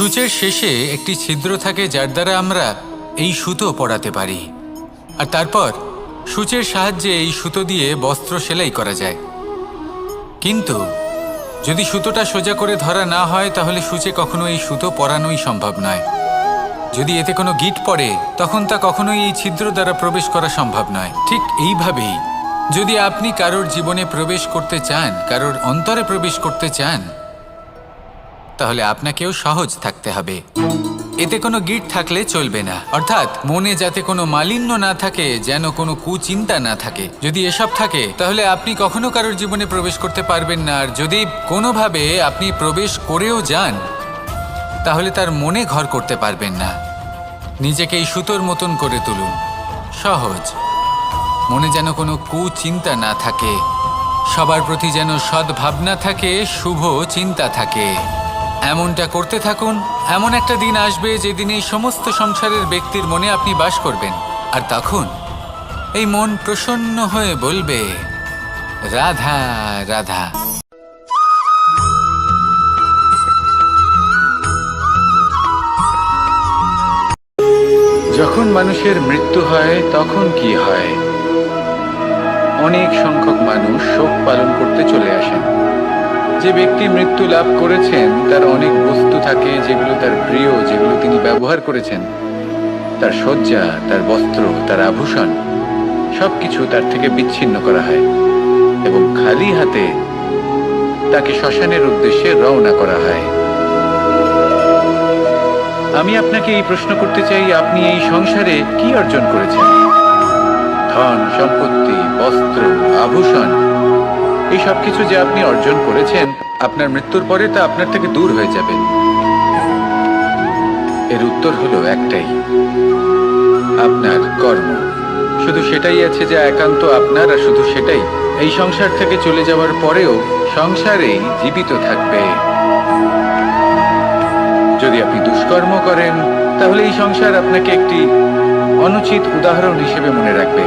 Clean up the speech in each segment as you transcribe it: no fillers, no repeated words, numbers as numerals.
সূচের শেষে একটি ছিদ্র থাকে যার দ্বারা আমরা এই সুতো পরাতে পারি, আর তারপর সূচের সাহায্যে এই সুতো দিয়ে বস্ত্র সেলাই করা যায়। কিন্তু যদি সুতোটা সোজা করে ধরা না হয় তাহলে সূচে কখনো এই সুতো পরানোই সম্ভব নয়। যদি এতে কোনো গিঁট পড়ে তখন তা কখনোই এই ছিদ্র দ্বারা প্রবেশ করা সম্ভব নয়। ঠিক এইভাবেই যদি আপনি কারোর জীবনে প্রবেশ করতে চান, কারোর অন্তরে প্রবেশ করতে চান, তাহলে আপনাকেও সহজ থাকতে হবে। এতে কোনো গিঁট থাকলে চলবে না, অর্থাৎ মনে যাতে কোনো মালিন্য না থাকে, যেন কোনো কুচিন্তা না থাকে। যদি এসব থাকে তাহলে আপনি কখনো কারোর জীবনে প্রবেশ করতে পারবেন না। আর যদি কোনোভাবে আপনি প্রবেশ করেও যান তাহলে তার মনে ঘর করতে পারবেন না। নিজেকে এই সুতোর মতন করে তুলুন, সহজ। মনে যেন কোনো কুচিন্তা না থাকে, সবার প্রতি যেন সদ্ভাবনা থাকে, শুভ চিন্তা থাকে। এমনটা করতে থাকুন। এমন একটা দিন আসবে যেদিন এই সমস্ত সংসারের ব্যক্তির মনে আপনি বাস করবেন, আর তখন এই মন প্রসন্ন হয়ে বলবে, রাধা রাধা। যখন মানুষের মৃত্যু হয় তখন কি হয়? অনেক সংখ্যক মানুষ শোক পালন করতে চলে আসেন। যে ব্যক্তি মৃত্যু লাভ করেছেন তার অনেক বস্তু থাকে যেগুলো তার প্রিয়, যেগুলো তিনি ব্যবহার করেছেন। তার শয্যা, তার বস্ত্র, তার আভূষণ সবকিছু তার থেকে বিচ্ছিন্ন করা হয় এবং খালি হাতে তাকে শ্মশানের উদ্দেশ্যে রওনা করা হয়। আমি আপনাকে এই প্রশ্ন করতে চাই, আপনি এই সংসারে কি অর্জন করেছেন? ধন সম্পত্তি, বস্ত্র, আভূষণ, এই সব কিছু যে আপনি অর্জন করেছেন, আপনার মৃত্যুর পরে তা আপনার থেকে দূর হয়ে যাবে। এর উত্তর হলো একটাই, আপনার কর্ম। শুধু সেটাই আছে যা একান্ত আপনার, আর শুধু সেটাই এই সংসার থেকে চলে যাওয়ার পরেও সংসারেই জীবিত থাকবে। যদি আপনি দুষ্কর্ম করেন তাহলে এই সংসার আপনাকে একটি অনুচিত উদাহরণ হিসেবে মনে রাখবে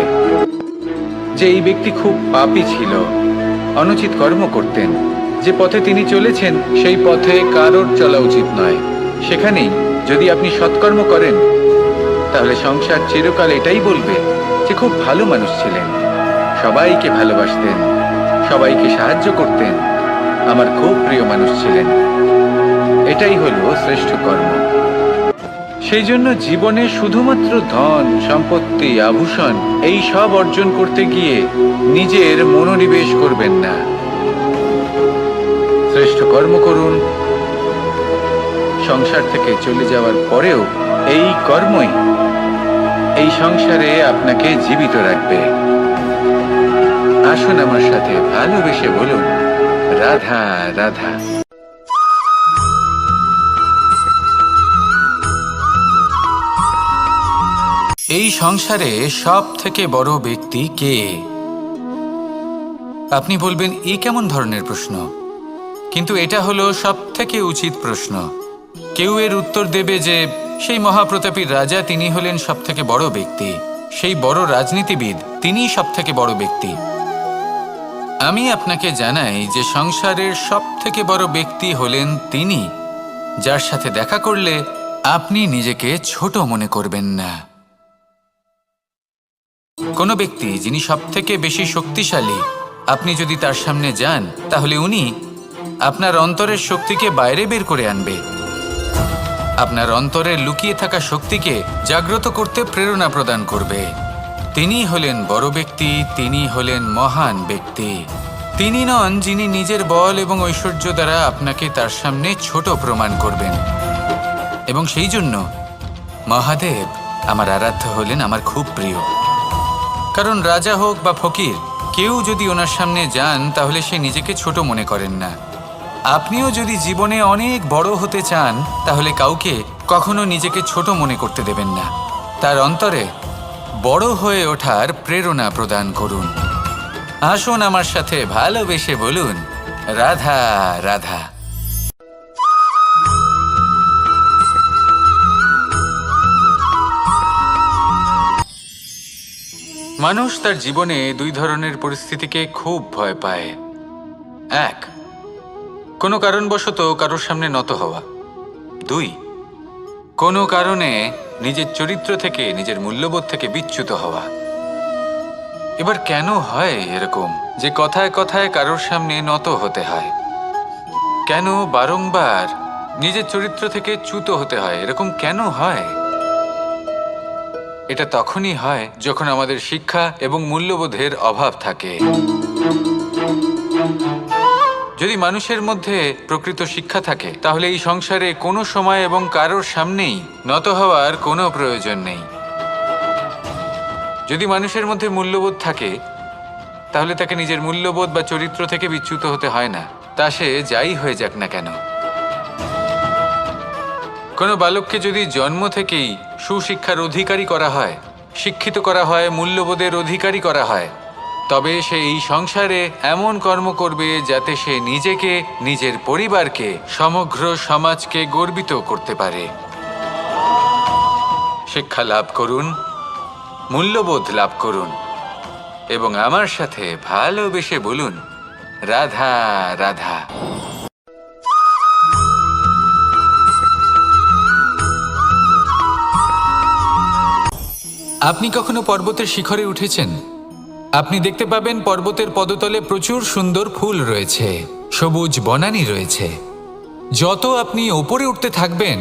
যে এই ব্যক্তি খুব পাপী ছিল, অনুচিত কর্ম করতেন। যে পথে তিনি চলেছেন সেই পথে কারোর চলা উচিত নয়। সেখানেই যদি আপনি সৎকর্ম করেন তাহলে সংসার চিরকাল এটাই বলবে যে খুব ভালো মানুষ ছিলেন, সবাইকে ভালোবাসতেন, সবাইকে সাহায্য করতেন, আমার খুব প্রিয় মানুষ ছিলেন। এটাই হলো শ্রেষ্ঠ কর্ম। সেই জন্য জীবনে শুধুমাত্র ধন সম্পত্তি, আভূষণ এই সব অর্জন করতে গিয়ে নিজের মনোনিবেশ করবেন না। শ্রেষ্ঠ কর্ম করুন। সংসার থেকে চলে যাওয়ার পরেও এই কর্মই এই সংসারে আপনাকে জীবিত রাখবে। আসুন আমার সাথে ভালোবেসে বলুন, রাধা রাধা। এই সংসারে সব থেকে বড় ব্যক্তি কে? আপনি বলবেন, এই কেমন ধরনের প্রশ্ন? কিন্তু এটা হলো সব থেকে উচিত প্রশ্ন। কেউ এর উত্তর দেবে যে সেই মহাপ্রতাপী রাজা, তিনি হলেন সব থেকে বড় ব্যক্তি, সেই বড় রাজনীতিবিদ, তিনিই সব থেকে বড় ব্যক্তি। আমি আপনাকে জানাই যে সংসারের সব থেকে বড় ব্যক্তি হলেন তিনি, যার সাথে দেখা করলে আপনি নিজেকে ছোট মনে করবেন না। কোনো ব্যক্তি যিনি সব থেকে বেশি শক্তিশালী, আপনি যদি তার সামনে যান তাহলে উনি আপনার অন্তরের শক্তিকে বাইরে বের করে আনবে, আপনার অন্তরের লুকিয়ে থাকা শক্তিকে জাগ্রত করতে প্রেরণা প্রদান করবে। তিনি হলেন বড় ব্যক্তি, তিনি হলেন মহান ব্যক্তি। তিনি নন যিনি নিজের বল এবং ঐশ্বর্য দ্বারা আপনাকে তার সামনে ছোট প্রমাণ করবেন। এবং সেই জন্য মহাদেব আমার আরাধ্য হলেন আমার খুব প্রিয়। কারণ রাজা হোক বা ফকির, কেউ যদি ওনার সামনে যান তাহলে সে নিজেকে ছোট মনে করেন না। আপনিও যদি জীবনে অনেক বড় হতে চান তাহলে কাউকে কখনো নিজেকে ছোট মনে করতে দেবেন না। তার অন্তরে বড় হয়ে ওঠার প্রেরণা প্রদান করুন। আসুন আমার সাথে ভালোবেসে বলুন, রাধা রাধা। মানুষ তার জীবনে দুই ধরনের পরিস্থিতিকে খুব ভয় পায়। এক, কোনো কারণবশত কারোর সামনে নত হওয়া। দুই, কোনো কারণে নিজের চরিত্র থেকে, নিজের মূল্যবোধ থেকে বিচ্যুত হওয়া। এবার কেন হয় এরকম যে কথায় কথায় কারোর সামনে নত হতে হয়? কেন বারংবার নিজের চরিত্র থেকে চ্যুত হতে হয়? এরকম কেন হয়? এটা তখনই হয় যখন আমাদের শিক্ষা এবং মূল্যবোধের অভাব থাকে। যদি মানুষের মধ্যে প্রকৃত শিক্ষা থাকে, তাহলে এই সংসারে কোনো সময় এবং কারোর সামনেই নত হওয়ার কোনো প্রয়োজন নেই। যদি মানুষের মধ্যে মূল্যবোধ থাকে, তাহলে তাকে নিজের মূল্যবোধ বা চরিত্র থেকে বিচ্যুত হতে হয় না, তা সে যাই হয়ে যাক না কেন। কোনো বালককে যদি জন্ম থেকেই সুশিক্ষার অধিকারী করা হয়, শিক্ষিত করা হয়, মূল্যবোধের অধিকারী করা হয়, তবে সে এই সংসারে এমন কর্ম করবে যাতে সে নিজেকে, নিজের পরিবারকে, সমগ্র সমাজকে গর্বিত করতে পারে। শিক্ষা লাভ করুন, মূল্যবোধ লাভ করুন এবং আমার সাথে ভালোবেসে বলুন, রাধা রাধা। আপনি কখনো পর্বতের শিখরে উঠেছেন? আপনি দেখতে পাবেন পর্বতের পদতলে প্রচুর সুন্দর ফুল রয়েছে, সবুজ বনানী রয়েছে। যত আপনি ওপরে উঠতে থাকবেন,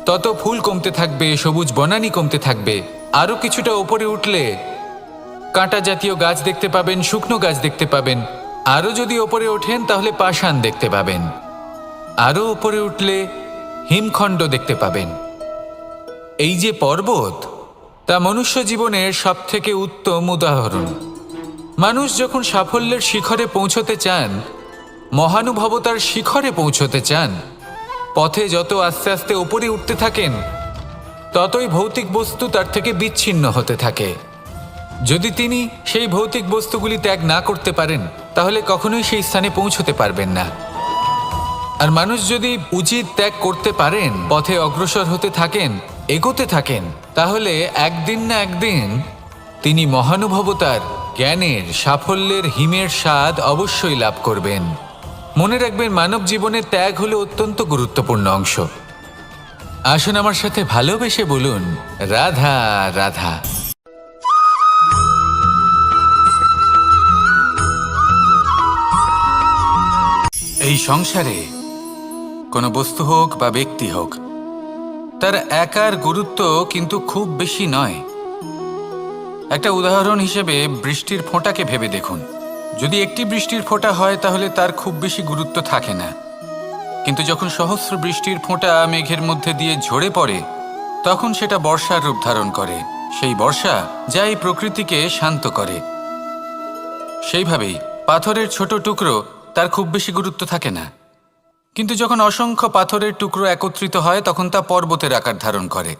তত ফুল কমতে থাকবে, সবুজ বনানী কমতে থাকবে। আরও কিছুটা ওপরে উঠলে কাঁটা জাতীয় গাছ দেখতে পাবেন, শুকনো গাছ দেখতে পাবেন। আরও যদি ওপরে ওঠেন তাহলে পাষাণ দেখতে পাবেন। আরও ওপরে উঠলে হিমখণ্ড দেখতে পাবেন। এই যে পর্বত, তা মনুষ্য জীবনের সবথেকে উত্তম উদাহরণ। মানুষ যখন সাফল্যের শিখরে পৌঁছতে চান, মহানুভবতার শিখরে পৌঁছতে চান, পথে যত আস্তে আস্তে ওপরে উঠতে থাকেন, ততই ভৌতিক বস্তু তার থেকে বিচ্ছিন্ন হতে থাকে। যদি তিনি সেই ভৌতিক বস্তুগুলি ত্যাগ না করতে পারেন, তাহলে কখনোই সেই স্থানে পৌঁছতে পারবেন না। আর মানুষ যদি উচিত ত্যাগ করতে পারেন, পথে অগ্রসর হতে থাকেন, এগোতে থাকেন, তাহলে একদিন না একদিন তিনি মহানুভবতার, জ্ঞানের, সাফল্যের হিমের স্বাদ অবশ্যই লাভ করবেন। মনে রাখবেন, মানব জীবনে ত্যাগ হলো অত্যন্ত গুরুত্বপূর্ণ অংশ। আসুন আমার সাথে ভালোবেসে বলুন, রাধা রাধা। এই সংসারে কোনো বস্তু হোক বা ব্যক্তি হোক, তার একার গুরুত্ব কিন্তু খুব বেশি নয়। একটা উদাহরণ হিসেবে বৃষ্টির ফোঁটাকে ভেবে দেখুন। যদি একটি বৃষ্টির ফোঁটা হয় তাহলে তার খুব বেশি গুরুত্ব থাকে না, কিন্তু যখন সহস্র বৃষ্টির ফোঁটা মেঘের মধ্যে দিয়ে ঝরে পড়ে, তখন সেটা বর্ষার রূপ ধারণ করে। সেই বর্ষা যা এই প্রকৃতিকে শান্ত করে। সেইভাবেই পাথরের ছোট টুকরো, তার খুব বেশি গুরুত্ব থাকে না, কিন্তু যখন অসংখ্য পাথরের টুকরো একত্রিত হয় তখন তা পর্বতের আকার ধারণ করে।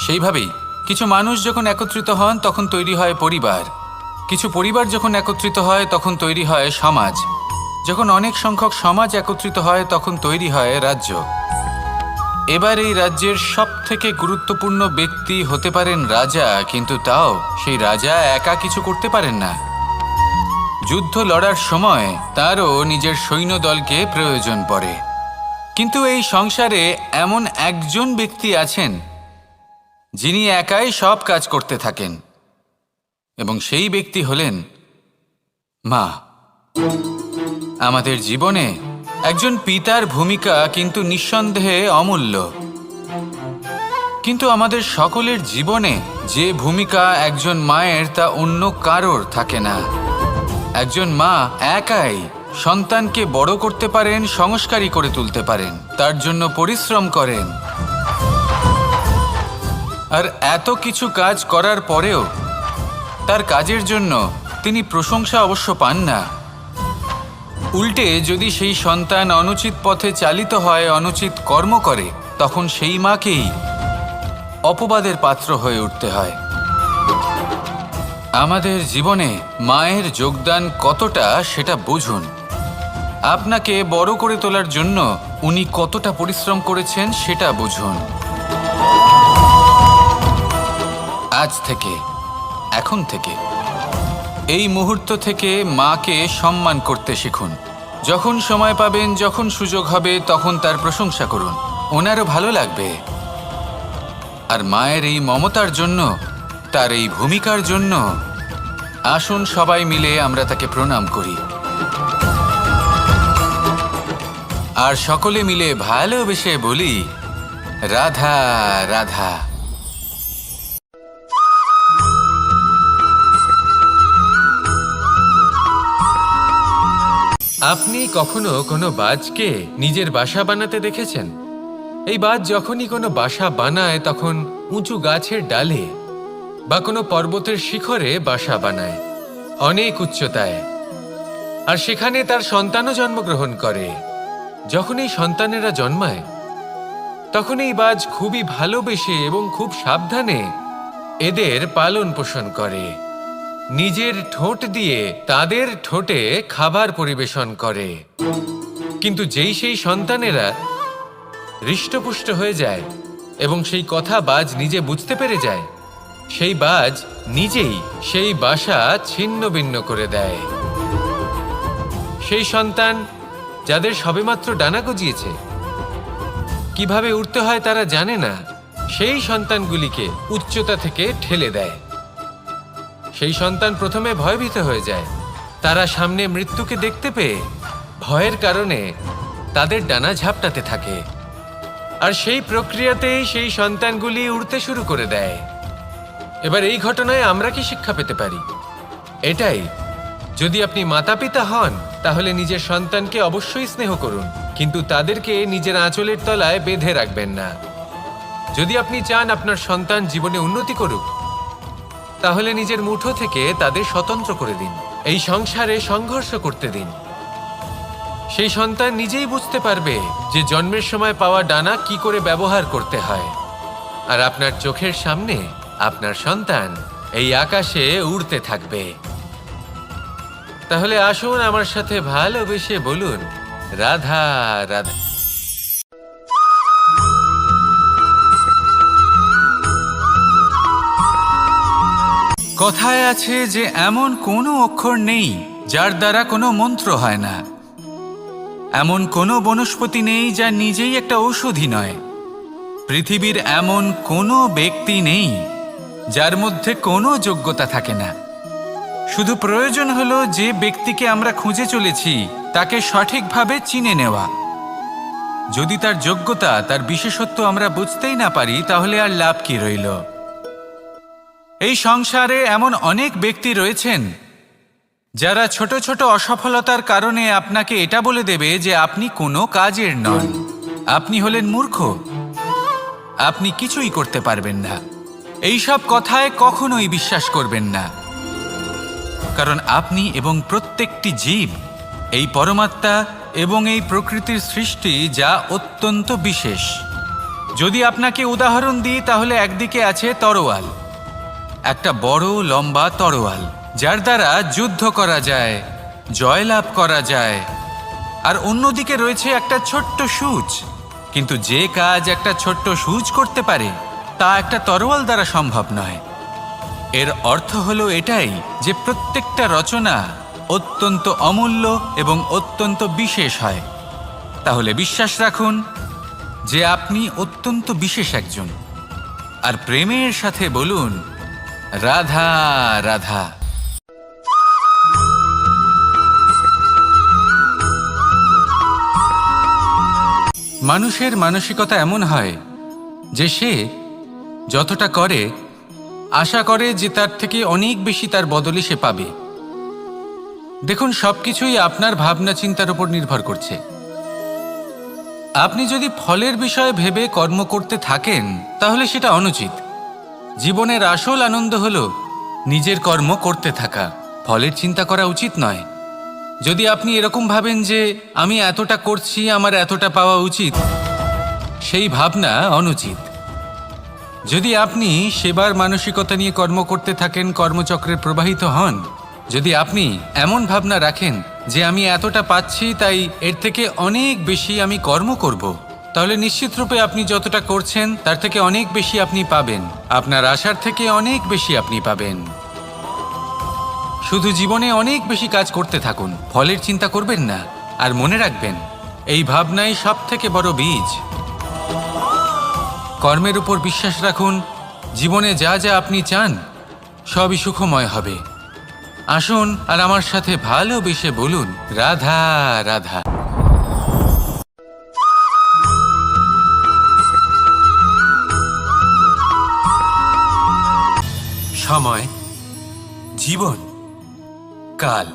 সেইভাবেই কিছু মানুষ যখন একত্রিত হন তখন তৈরি হয় পরিবার, কিছু পরিবার যখন একত্রিত হয় তখন তৈরি হয় সমাজ, যখন অনেক সংখ্যক সমাজ একত্রিত হয় তখন তৈরি হয় রাজ্য। এবার এই রাজ্যের সবথেকে গুরুত্বপূর্ণ ব্যক্তি হতে পারেন রাজা, কিন্তু তাও সেই রাজা একা কিছু করতে পারেন না। যুদ্ধ লড়ার সময় তারও নিজের সৈন্যদলকে প্রয়োজন পড়ে। কিন্তু এই সংসারে এমন একজন ব্যক্তি আছেন যিনি একাই সব কাজ করতে থাকেন, এবং সেই ব্যক্তি হলেন মা। আমাদের জীবনে একজন পিতার ভূমিকা কিন্তু নিঃসন্দেহে অমূল্য, কিন্তু আমাদের সকলের জীবনে যে ভূমিকা একজন মায়ের, তা অন্য কারোর থাকে না। একজন মা একাই সন্তানকে বড় করতে পারেন, সংস্কারী করে তুলতে পারেন, তার জন্য পরিশ্রম করেন। আর এত কিছু কাজ করার পরেও তার কাজের জন্য তিনি প্রশংসা অবশ্য পান না। উল্টে যদি সেই সন্তান অনুচিত পথে চালিত হয়, অনুচিত কর্ম করে, তখন সেই মাকেই অপবাদের পাত্র হয়ে উঠতে হয়। আমাদের জীবনে মায়ের যোগদান কতটা সেটা বুঝুন। আপনাকে বড় করে তোলার জন্য উনি কতটা পরিশ্রম করেছেন সেটা বুঝুন। আজ থেকে, এখন থেকে, এই মুহূর্ত থেকে মাকে সম্মান করতে শিখুন। যখন সময় পাবেন, যখন সুযোগ হবে, তখন তার প্রশংসা করুন। ওনারও ভালো লাগবে। আর মায়ের এই মমতার জন্য, তার এই ভূমিকার জন্য আসুন সবাই মিলে আমরা তাকে প্রণাম করি আর সকলে মিলে ভালোবেসে বলি, রাধা রাধা। আপনি কখনো কোনো বাজকে নিজের বাসা বানাতে দেখেছেন? এই বাজ যখনই কোনো বাসা বানায় তখন উঁচু গাছের ডালে বা কোনো পর্বতের শিখরে বাসা বানায়, অনেক উচ্চতায়। আর সেখানে তার সন্তানও জন্মগ্রহণ করে। যখন এই সন্তানেরা জন্মায় তখন এই বাজ খুবই ভালোবেসে এবং খুব সাবধানে এদের পালন পোষণ করে। নিজের ঠোঁট দিয়ে তাদের ঠোঁটে খাবার পরিবেশন করে। কিন্তু যেই সেই সন্তানেরা হৃষ্টপুষ্ট হয়ে যায় এবং সেই কথা বাজ নিজে বুঝতে পেরে যায়, সেই বাজ নিজেই সেই বাসা ছিন্ন ভিন্ন করে দেয়। সেই সন্তান যাদের সবেমাত্র ডানা গজিয়েছে, কিভাবে উড়তে হয় তারা জানে না, সেই সন্তানগুলিকে উচ্চতা থেকে ঠেলে দেয়। সেই সন্তান প্রথমে ভয়ভীত হয়ে যায়। তারা সামনে মৃত্যুকে দেখতে পেয়ে ভয়ের কারণে তাদের ডানা ঝাপটাতে থাকে। আর সেই প্রক্রিয়াতেই সেই সন্তানগুলি উড়তে শুরু করে দেয়। এবার এই ঘটনায় আমরা কি শিক্ষা পেতে পারি? এটাই, যদি আপনি মাতা পিতা হন তাহলে নিজের সন্তানকে অবশ্যই স্নেহ করুন, কিন্তু তাদেরকে নিজের আঁচলের তলায় বেঁধে রাখবেন না। যদি আপনি চান আপনার সন্তান জীবনে উন্নতি করুক, তাহলে নিজের মুঠো থেকে তাদের স্বতন্ত্র করে দিন। এই সংসারে সংঘর্ষ করতে দিন। সেই সন্তান নিজেই বুঝতে পারবে যে জন্মের সময় পাওয়া ডানা কি করে ব্যবহার করতে হয়। আর আপনার চোখের সামনে আপনার সন্তান এই আকাশে উড়তে থাকবে। তাহলে আসুন আমার সাথে ভালোবেসে বলুন, রাধা রাধা। কথায় আছে যে এমন কোনো অক্ষর নেই যার দ্বারা কোনো মন্ত্র হয় না। এমন কোনো বনস্পতি নেই যা নিজেই একটা ঔষধি নয়। পৃথিবীর এমন কোনো ব্যক্তি নেই যার মধ্যে কোনো যোগ্যতা থাকে না। শুধু প্রয়োজন হলো যে ব্যক্তিকে আমরা খুঁজে চলেছি তাকে সঠিকভাবে চিনে নেওয়া। যদি তার যোগ্যতা, তার বিশেষত্ব আমরা বুঝতেই না পারি, তাহলে আর লাভ কি রইল? এই সংসারে এমন অনেক ব্যক্তি রয়েছেন যারা ছোট ছোট অসফলতার কারণে আপনাকে এটা বলে দেবে যে আপনি কোনো কাজের নন, আপনি হলেন মূর্খ, আপনি কিছুই করতে পারবেন না। এইসব কথায় কখনোই বিশ্বাস করবেন না, কারণ আপনি এবং প্রত্যেকটি জীব এই পরমাত্মা এবং এই প্রকৃতির সৃষ্টি, যা অত্যন্ত বিশেষ। যদি আপনাকে উদাহরণ দিই তাহলে একদিকে আছে তরোয়াল, একটা বড় লম্বা তরোয়াল যার দ্বারা যুদ্ধ করা যায়, জয়লাভ করা যায়। আর অন্যদিকে রয়েছে একটা ছোট্ট সূচ, কিন্তু যে কাজ একটা ছোট্ট সূচ করতে পারে তা একটা তরোয়াল দ্বারা সম্ভব নয়। এর অর্থ হলো এটাই যে প্রত্যেকটা রচনা অত্যন্ত অমূল্য এবং অত্যন্ত বিশেষ হয়। তাহলে বিশ্বাস রাখুন যে আপনি অত্যন্ত বিশেষ একজন, আর প্রেমের সাথে বলুন, রাধা রাধা। মানুষের মানসিকতা এমন হয় যে সে যতটা করে আশা করে যে তার থেকে অনেক বেশি তার বদলে সে পাবে। দেখুন, সবকিছুই আপনার ভাবনা চিন্তার উপর নির্ভর করছে। আপনি যদি ফলের বিষয়ে ভেবে কর্ম করতে থাকেন তাহলে সেটা অনুচিত। জীবনের আসল আনন্দ হলো নিজের কর্ম করতে থাকা, ফলের চিন্তা করা উচিত নয়। যদি আপনি এরকম ভাবেন যে আমি এতটা করছি, আমার এতটা পাওয়া উচিত, সেই ভাবনা অনুচিত। যদি আপনি সেবার মানসিকতা নিয়ে কর্ম করতে থাকেন, কর্মচক্রে প্রবাহিত হন, যদি আপনি এমন ভাবনা রাখেন যে আমি এতটা পাচ্ছি তাই এর থেকে অনেক বেশি আমি কর্ম করব, তাহলে নিশ্চিতরূপে আপনি যতটা করছেন তার থেকে অনেক বেশি আপনি পাবেন। আপনার আশার থেকে অনেক বেশি আপনি পাবেন। শুধু জীবনে অনেক বেশি কাজ করতে থাকুন, ফলের চিন্তা করবেন না। আর মনে রাখবেন, এই ভাবনাই সব থেকে বড় বীজ। কর্মের উপর বিশ্বাস রাখুন। জীবনে যা যা আপনি চান সবই সুখময় হবে। আসুন আর আমার সাথে ভালোবেসে বলুন, রাধা রাধা। সময়, জীবন, কাল।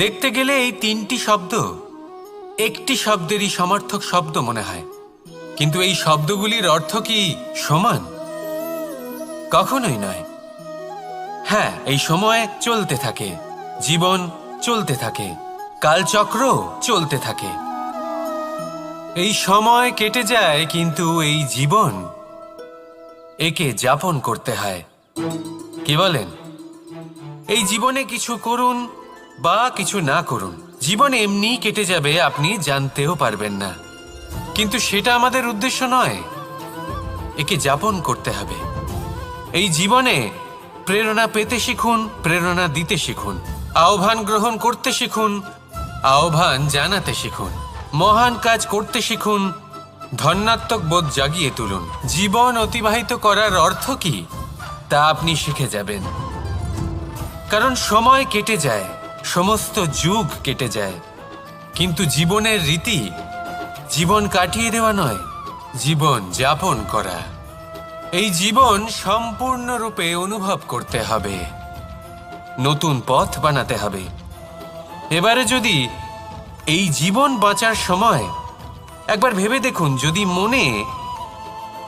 দেখতে গেলে এই তিনটি শব্দ একটি শব্দেরই সমার্থক শব্দ মনে হয়, কিন্তু এই শব্দগুলির অর্থ কি সমান? কখনোই নয়। হ্যাঁ, এই সময় চলতে থাকে, জীবন চলতে থাকে, কালচক্র চলতে থাকে। এই সময় কেটে যায়, কিন্তু এই জীবন, একে যাপন করতে হয়। কি বলেন? এই জীবনে কিছু করুন বা কিছু না করুন, জীবন এমনি কেটে যাবে, আপনি জানতেও পারবেন না। কিন্তু সেটা আমাদের উদ্দেশ্য নয়, একে যাপন করতে হবে। এই জীবনে প্রেরণা পেতে শিখুন, প্রেরণা দিতে শিখুন, আহ্বান গ্রহণ করতে শিখুন, আহ্বান জানাতে শিখুন, মহান কাজ করতে শিখুন, ধন্যাত্মক বোধ জাগিয়ে তুলুন। জীবন অতিবাহিত করার অর্থ কি তা আপনি শিখে যাবেন। কারণ সময় কেটে যায়, সমস্ত যুগ কেটে যায়, কিন্তু জীবনের রীতি জীবন কাটিয়ে দেওয়া নয়, জীবন যাপন করা। এই জীবন সম্পূর্ণরূপে অনুভব করতে হবে, নতুন পথ বানাতে হবে। এবারে যদি এই জীবন বাঁচার সময় একবার ভেবে দেখুন, যদি মনে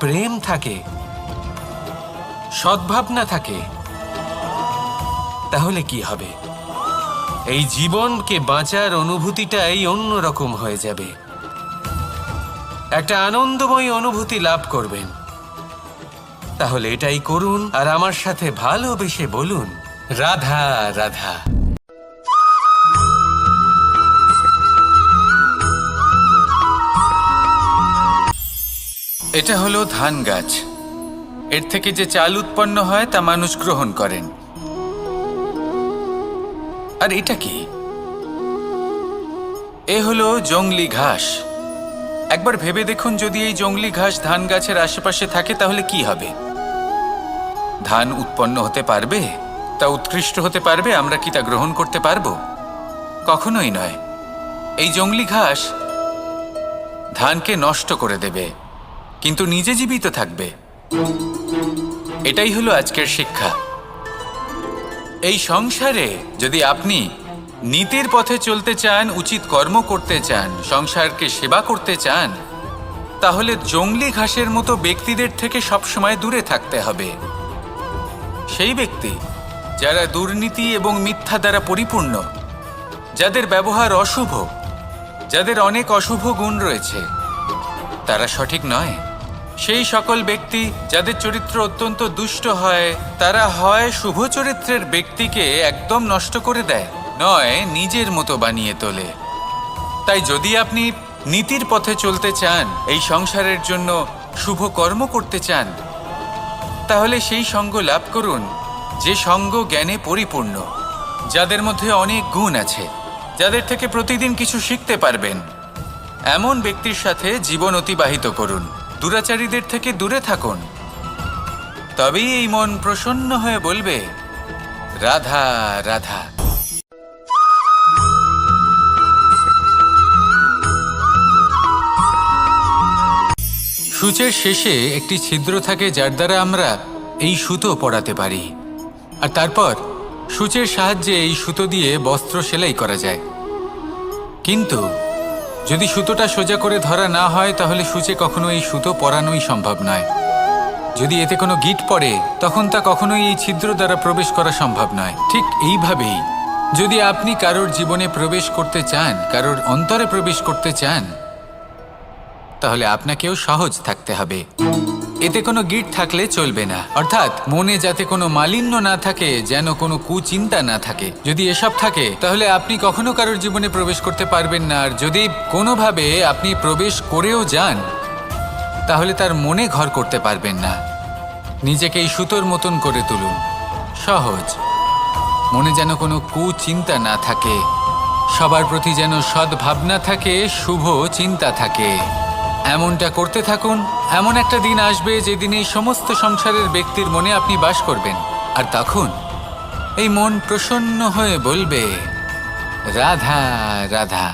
প্রেম থাকে, সদ্ভাবনা থাকে, তাহলে কি হবে? এই জীবনকে বাঁচার অনুভূতিটাই অন্যরকম হয়ে যাবে, একটা আনন্দময় অনুভূতি লাভ করবেন। তাহলে এটাই করুন আর আমার সাথে ভালোবেসে বলুন, রাধা রাধা। এটা হলো ধান গাছ। এর থেকে যে চাল উৎপন্ন হয় তা মানুষ গ্রহণ করেন। আর এটা কি? এ হলো জংলি ঘাস। একবার ভেবে দেখুন, যদি এই জংলি ঘাস ধান গাছের আশেপাশে থাকে তাহলে কি হবে? ধান উৎপন্ন হতে পারবে? তা উৎকৃষ্ট হতে পারবে? আমরা কি তা গ্রহণ করতে পারবো? কখনোই নয়। এই জংলি ঘাস ধানকে নষ্ট করে দেবে, কিন্তু নিজে জীবিত থাকবে। এটাই হলো আজকের শিক্ষা। এই সংসারে যদি আপনি নীতির পথে চলতে চান, উচিত কর্ম করতে চান, সংসারকে সেবা করতে চান, তাহলে জংলি ঘাসের মতো ব্যক্তিদের থেকে সবসময় দূরে থাকতে হবে। সেই ব্যক্তি যারা দুর্নীতি এবং মিথ্যা দ্বারা পরিপূর্ণ, যাদের ব্যবহার অশুভ, যাদের অনেক অশুভ গুণ রয়েছে, তারা সঠিক নয়। সেই সকল ব্যক্তি যাদের চরিত্র অত্যন্ত দুষ্ট হয়, তারা হয় শুভ চরিত্রের ব্যক্তিকে একদম নষ্ট করে দেয়, নয় নিজের মতো বানিয়ে তোলে। তাই যদি আপনি নীতির পথে চলতে চান, এই সংসারের জন্য শুভ কর্ম করতে চান, তাহলে সেই সঙ্গ লাভ করুন যে সঙ্গ জ্ঞানে পরিপূর্ণ, যাদের মধ্যে অনেক গুণ আছে, যাদের থেকে প্রতিদিন কিছু শিখতে পারবেন। এমন ব্যক্তির সাথে জীবন অতিবাহিত করুন, দুরাচারীদের থেকে দূরে থাকুন। তবেই এই মন প্রসন্ন হয়ে বলবে, রাধা রাধা। সূচের শেষে একটি ছিদ্র থাকে, যার দ্বারা আমরা এই সুতো পরাতে পারি, আর তারপর সূচের সাহায্যে এই সুতো দিয়ে বস্ত্র সেলাই করা যায়। কিন্তু যদি সুতোটা সোজা করে ধরা না হয়, তাহলে সূচে কখনো এই সুতো পরানোই সম্ভব নয়। যদি এতে কোনো গিঁট পড়ে, তখন তা কখনোই এই ছিদ্র দ্বারা প্রবেশ করা সম্ভব নয়। ঠিক এইভাবেই যদি আপনি কারোর জীবনে প্রবেশ করতে চান, কারোর অন্তরে প্রবেশ করতে চান, তাহলে আপনাকেও সহজ থাকতে হবে। এতে কোনো গিঁট থাকলে চলবে না, অর্থাৎ মনে যাতে কোনো মালিন্য না থাকে, যেন কোনো কুচিন্তা না থাকে। যদি এসব থাকে, তাহলে আপনি কখনো কারোর জীবনে প্রবেশ করতে পারবেন না। আর যদি কোনোভাবে আপনি প্রবেশ করেও যান, তাহলে তার মনে ঘর করতে পারবেন না। নিজেকে এই সুতোর মতন করে তুলুন, সহজ। মনে যেন কোনো কুচিন্তা না থাকে, সবার প্রতি যেন সদ্ভাবনা থাকে, শুভ চিন্তা থাকে। এমনটা করতে থাকুন। এমন একটা দিন আসবে যেদিন এই সমস্ত সংসারের ব্যক্তির মনে আপনি বাস করবেন, আর তখন এই মন প্রসন্ন হয়ে বলবে, রাধা রাধা।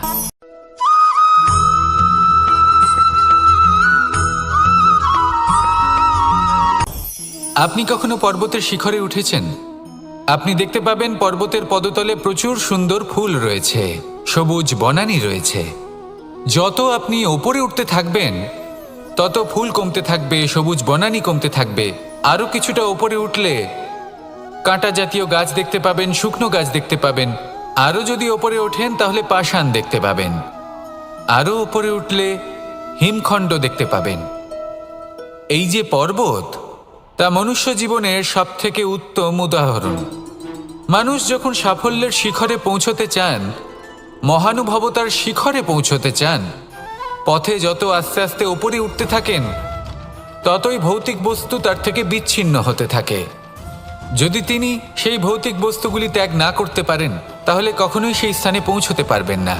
আপনি কখনো পর্বতের শিখরে উঠেছেন? আপনি দেখতে পাবেন পর্বতের পদতলে প্রচুর সুন্দর ফুল রয়েছে, সবুজ বনানী রয়েছে। যত আপনি ওপরে উঠতে থাকবেন তত ফুল কমতে থাকবে, সবুজ বনানী কমতে থাকবে। আরও কিছুটা ওপরে উঠলে কাঁটা জাতীয় গাছ দেখতে পাবেন, শুকনো গাছ দেখতে পাবেন। আরও যদি ওপরে ওঠেন তাহলে পাষাণ দেখতে পাবেন। আরও ওপরে উঠলে হিমখণ্ড দেখতে পাবেন। এই যে পর্বত, তা মনুষ্য জীবনের সবথেকে উত্তম উদাহরণ। মানুষ যখন সাফল্যের শিখরে পৌঁছতে চান, মহানুভবতার শিখরে পৌঁছতে চান, পথে যত আস্তে আস্তে উপরে উঠতে থাকেন ততই ভৌতিক বস্তু তার থেকে বিচ্ছিন্ন হতে থাকে। যদি তিনি সেই ভৌতিক বস্তুগুলি ত্যাগ না করতে পারেন তাহলে কখনোই সেই স্থানে পৌঁছতে পারবেন না।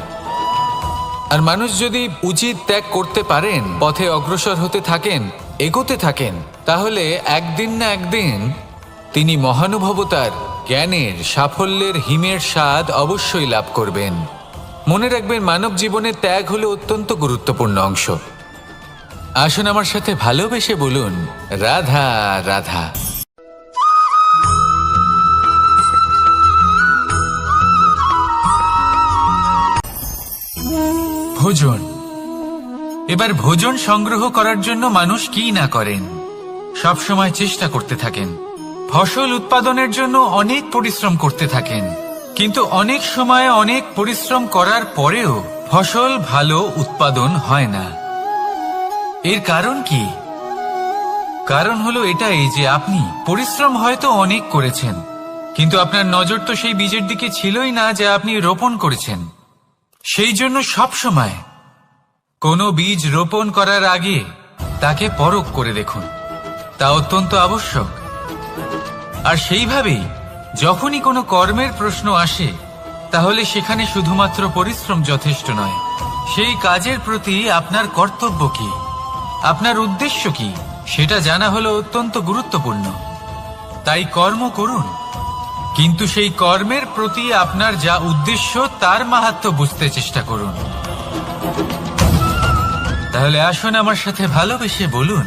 আর মানুষ যদি উচিত ত্যাগ করতে পারেন, পথে অগ্রসর হতে থাকেন, এগোতে থাকেন, তাহলে একদিন না একদিন তিনি মহানুভবতার, জ্ঞানের, সাফল্যের হিমের স্বাদ অবশ্যই লাভ করবেন। মনে রাখবেন, মানব জীবনে ত্যাগ হলো অত্যন্ত গুরুত্বপূর্ণ অংশ। আসুন আমার সাথে ভালোবেসে বলুন, রাধা রাধা। ভোজন। এবার ভোজন সংগ্রহ করার জন্য মানুষ কি না করেন, সবসময় চেষ্টা করতে থাকেন। ফসল উৎপাদনের জন্য অনেক পরিশ্রম করতে থাকেন, কিন্তু অনেক সময় অনেক পরিশ্রম করার পরেও ফসল ভালো উৎপাদন হয় না। এর কারণ কি? কারণ হলো এটাই যে আপনি পরিশ্রম হয়তো অনেক করেছেন, কিন্তু আপনার নজর তো সেই বীজের দিকে ছিলই না যা আপনি রোপণ করেছেন। সেই জন্য সবসময় কোনো বীজ রোপণ করার আগে তাকে পরখ করে দেখুন, তা অত্যন্ত আবশ্যক। আর সেইভাবেই যখনই কোনো কর্মের প্রশ্ন আসে, তাহলে সেখানে শুধুমাত্র পরিশ্রম যথেষ্ট নয়। সেই কাজের প্রতি আপনার কর্তব্য কি, আপনার উদ্দেশ্য কি, সেটা জানা হলো অত্যন্ত গুরুত্বপূর্ণ। তাই কর্ম করুন, কিন্তু সেই কর্মের প্রতি আপনার যা উদ্দেশ্য তার মাহাত্ম্য বুঝতে চেষ্টা করুন। তাহলে আসুন আমার সাথে ভালোবেসে বলুন,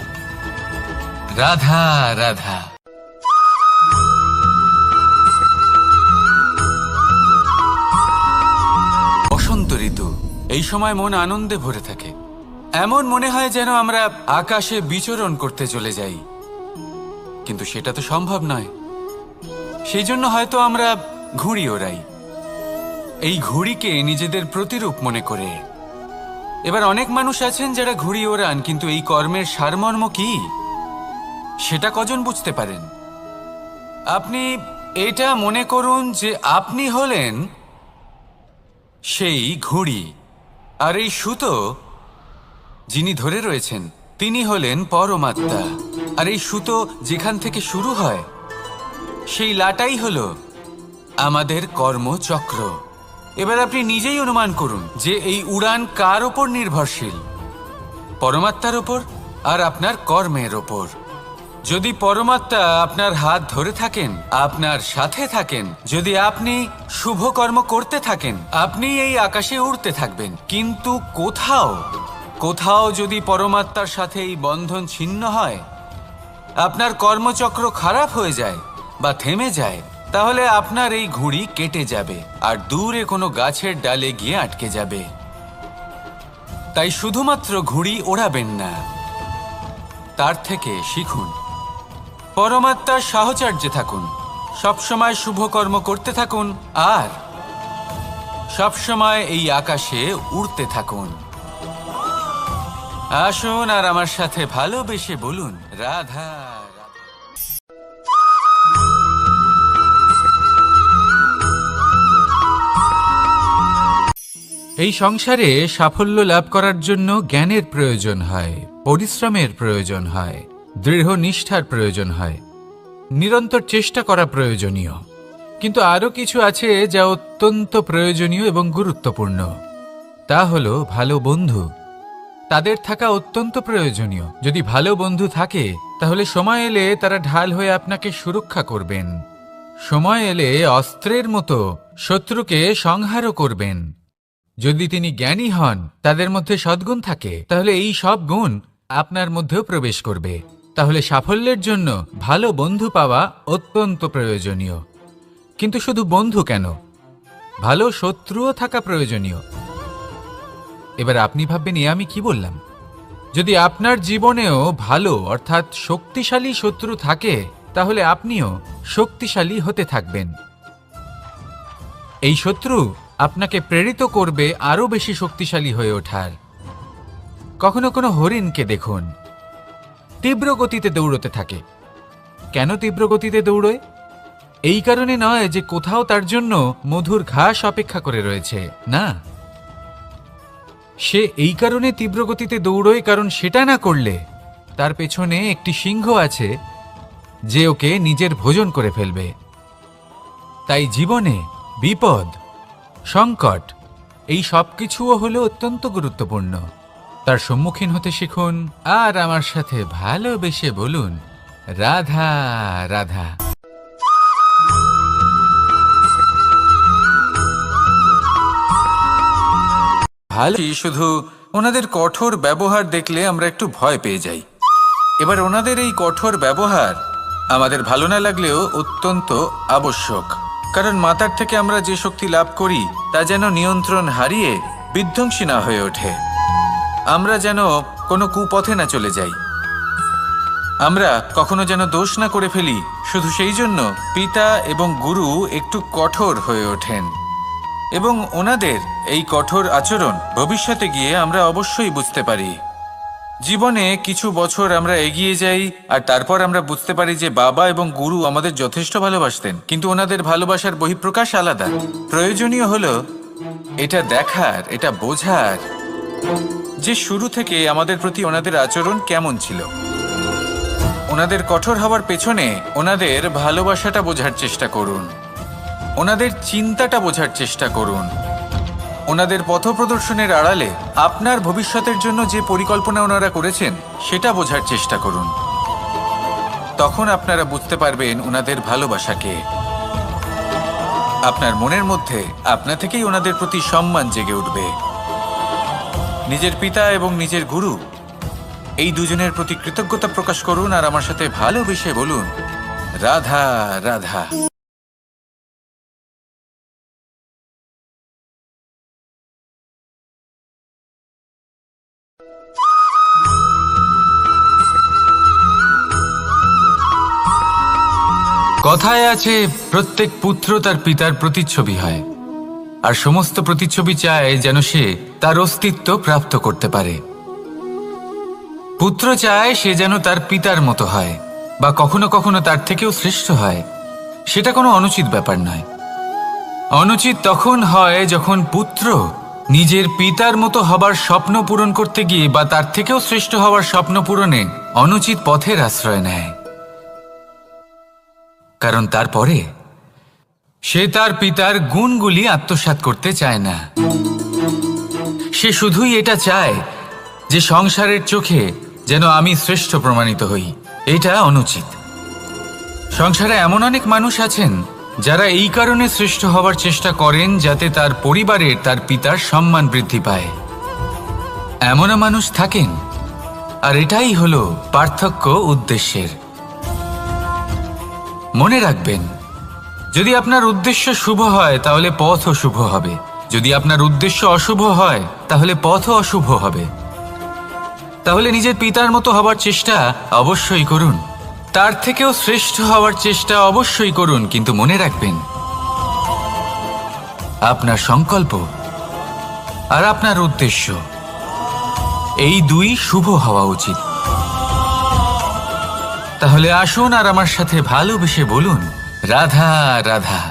রাধা রাধা। বসন্ত ঋতু, এই সময় মন আনন্দে ভরে থাকে। এমন মনে হয় যেন আমরা আকাশে বিচরণ করতে চলে যাই, কিন্তু সেটা তো সম্ভব নয়। সেই জন্য হয়তো আমরা ঘুড়ি ওড়াই, এই ঘুড়িকে নিজেদের প্রতিরূপ মনে করে। এবার অনেক মানুষ আছেন যারা ঘুড়ি ওড়ান, কিন্তু এই কর্মের সারমর্ম কি সেটা কজন বুঝতে পারেন? আপনি এটা মনে করুন যে আপনি হলেন সেই ঘুড়ি, আর এই সুতো যিনি ধরে রয়েছেন তিনি হলেন পরমাত্মা। আর এই সুতো যেখান থেকে শুরু হয় সেই লাটাই হলো আমাদের কর্মচক্র। এবার আপনি নিজেই অনুমান করুন যে এই উড়ান কার ওপর নির্ভরশীল, পরমাত্মার ওপর আর আপনার কর্মের ওপর। যদি পরমাত্মা আপনার হাত ধরে থাকেন, আপনার সাথে থাকেন, যদি আপনি শুভ কর্ম করতে থাকেন, আপনি এই আকাশে উড়তে থাকবেন। কিন্তু কোথাও যদি পরমাত্মার সাথে এই বন্ধন ছিন্ন হয়, আপনার কর্মচক্র খারাপ হয়ে যায় বা থেমে যায়, তাহলে আপনার এই ঘুড়ি কেটে যাবে আর দূরে কোনো গাছের ডালে গিয়ে আটকে যাবে। তাই শুধুমাত্র ঘুড়ি ওড়াবেন না, তার থেকে শিখুন, পরমাত্মার সাহচর্যে থাকুন, সবসময় শুভ কর্ম করতে থাকুন আর সবসময় এই আকাশে উড়তে থাকুন। আসুন আর আমার সাথে ভালোবেসে বলুন, রাধা রাধা। এই সংসারে সাফল্য লাভ করার জন্য জ্ঞানের প্রয়োজন হয়, পরিশ্রমের প্রয়োজন হয়, দৃঢ় নিষ্ঠার প্রয়োজন হয়, নিরন্তর চেষ্টা করা প্রয়োজনীয়। কিন্তু আরও কিছু আছে যা অত্যন্ত প্রয়োজনীয় এবং গুরুত্বপূর্ণ। তা হলো ভালো বন্ধু, তাদের থাকা অত্যন্ত প্রয়োজনীয়। যদি ভালো বন্ধু থাকে তাহলে সময় এলে তারা ঢাল হয়ে আপনাকে সুরক্ষা করবেন। সময় এলে অস্ত্রের মতো শত্রুকে সংহারও করবেন। যদি তিনি জ্ঞানী হন, তাদের মধ্যে সদ্গুণ থাকে, তাহলে এই সব গুণ আপনার মধ্যেও প্রবেশ করবে। তাহলে সাফল্যের জন্য ভালো বন্ধু পাওয়া অত্যন্ত প্রয়োজনীয়। কিন্তু শুধু বন্ধু কেন, ভালো শত্রুও থাকা প্রয়োজনীয়। এবার আপনি ভাববেন, এ আমি কি বললাম? যদি আপনার জীবনেও ভালো অর্থাৎ শক্তিশালী শত্রু থাকে, তাহলে আপনিও শক্তিশালী হতে থাকবেন। এই শত্রু আপনাকে প্রেরিত করবে আরো বেশি শক্তিশালী হয়ে ওঠার। কখনো কোনো হরিণকে দেখুন, তীব্র গতিতে দৌড়তে থাকে। কেন তীব্র গতিতে দৌড়য়? এই কারণে নয় যে কোথাও তার জন্য মধুর ঘাস অপেক্ষা করে রয়েছে, না। সে এই কারণে তীব্র গতিতে দৌড়য় কারণ সেটা না করলে তার পেছনে একটি সিংহ আছে যে ওকে নিজের ভোজন করে ফেলবে। তাই জীবনে বিপদ, সংকট, এই সব কিছুও হলো অত্যন্ত গুরুত্বপূর্ণ। তার সম্মুখীন হতে শিখুন আর আমার সাথে ভালোবেসে বলুন, রাধা রাধা। ভালো, শুধু ওনাদের কঠোর ব্যবহার দেখলে আমরা একটু ভয় পেয়ে যাই। এবার ওনাদের এই কঠোর ব্যবহার আমাদের ভালো না লাগলেও অত্যন্ত আবশ্যক, কারণ মাতার থেকে আমরা যে শক্তি লাভ করি তা যেন নিয়ন্ত্রণ হারিয়ে বিধ্বংসী না হয়ে ওঠে। আমরা যেন কোনো কুপথে না চলে যাই, আমরা কখনো যেন দোষ না করে ফেলি। শুধু সেই জন্য পিতা এবং গুরু একটু কঠোর হয়ে ওঠেন, এবং ওনাদের এই কঠোর আচরণ ভবিষ্যতে গিয়ে আমরা অবশ্যই বুঝতে পারি। জীবনে কিছু বছর আমরা এগিয়ে যাই আর তারপর আমরা বুঝতে পারি যে বাবা এবং গুরু আমাদের যথেষ্ট ভালোবাসতেন, কিন্তু ওনাদের ভালোবাসার বহিঃপ্রকাশ আলাদা। প্রয়োজনীয় হলো এটা দেখার, এটা বোঝার যে শুরু থেকে আমাদের প্রতি ওনাদের আচরণ কেমন ছিল। ওনাদের কঠোর হওয়ার পেছনে ওনাদের ভালোবাসাটা বোঝার চেষ্টা করুন, ওনাদের চিন্তাটা বোঝার চেষ্টা করুন, ওনাদের পথপ্রদর্শনের আড়ালে আপনার ভবিষ্যতের জন্য যে পরিকল্পনা ওনারা করেছেন সেটা বোঝার চেষ্টা করুন। তখন আপনারা বুঝতে পারবেন ওনাদের ভালোবাসাকে। আপনার মনের মধ্যে আপনা থেকেই ওনাদের প্রতি সম্মান জেগে উঠবে। নিজের পিতা এবং নিজের গুরু এই দুজনের প্রতি কৃতজ্ঞতা প্রকাশ করুন আর আমার সাথে ভালোবেসে বলুন, রাধা রাধা। কথায় আছে, প্রত্যেক পুত্র তার পিতার প্রতিচ্ছবি হয়, আর সমস্ত প্রতিচ্ছবি চায় যেন সে তার অস্তিত্ব প্রাপ্ত করতে পারে। পুত্র চায় সে যেন তার পিতার মতো হয়, বা কখনো কখনো তার থেকেও শ্রেষ্ঠ হয়। সেটা কোনো অনুচিত ব্যাপার নয়। অনুচিত তখন হয় যখন পুত্র নিজের পিতার মতো হবার স্বপ্ন পূরণ করতে গিয়ে বা তার থেকেও শ্রেষ্ঠ হওয়ার স্বপ্ন পূরণে অনুচিত পথের আশ্রয় নেয়। কারণ তারপরে সে তার পিতার গুণগুলি আত্মসাৎ করতে চায় না। সে শুধুই এটা চায় যে সংসারের চোখে যেন আমি শ্রেষ্ঠ প্রমাণিত হই। এটা অনুচিত। সংসারে এমন অনেক মানুষ আছেন যারা এই কারণে শ্রেষ্ঠ হবার চেষ্টা করেন যাতে তার পরিবারের, তার পিতার সম্মান বৃদ্ধি পায়। এমনও মানুষ থাকেন, আর এটাই হলো পার্থক্য উদ্দেশ্যের। মনে রাখবেন, যদি আপনার উদ্দেশ্য শুভ হয় তাহলে পথও শুভ হবে, যদি আপনার উদ্দেশ্য অশুভ হয় তাহলে পথও অশুভ হবে। তাহলে নিজের পিতার মতো হবার চেষ্টা অবশ্যই করুন, তার থেকেও শ্রেষ্ঠ হওয়ার চেষ্টা অবশ্যই করুন, কিন্তু মনে রাখবেন আপনার সংকল্প আর আপনার উদ্দেশ্য এই দুই শুভ হওয়া উচিত। তাহলে আসুন আর আমার সাথে ভালোবেসে বলুন, রাধা রাধা।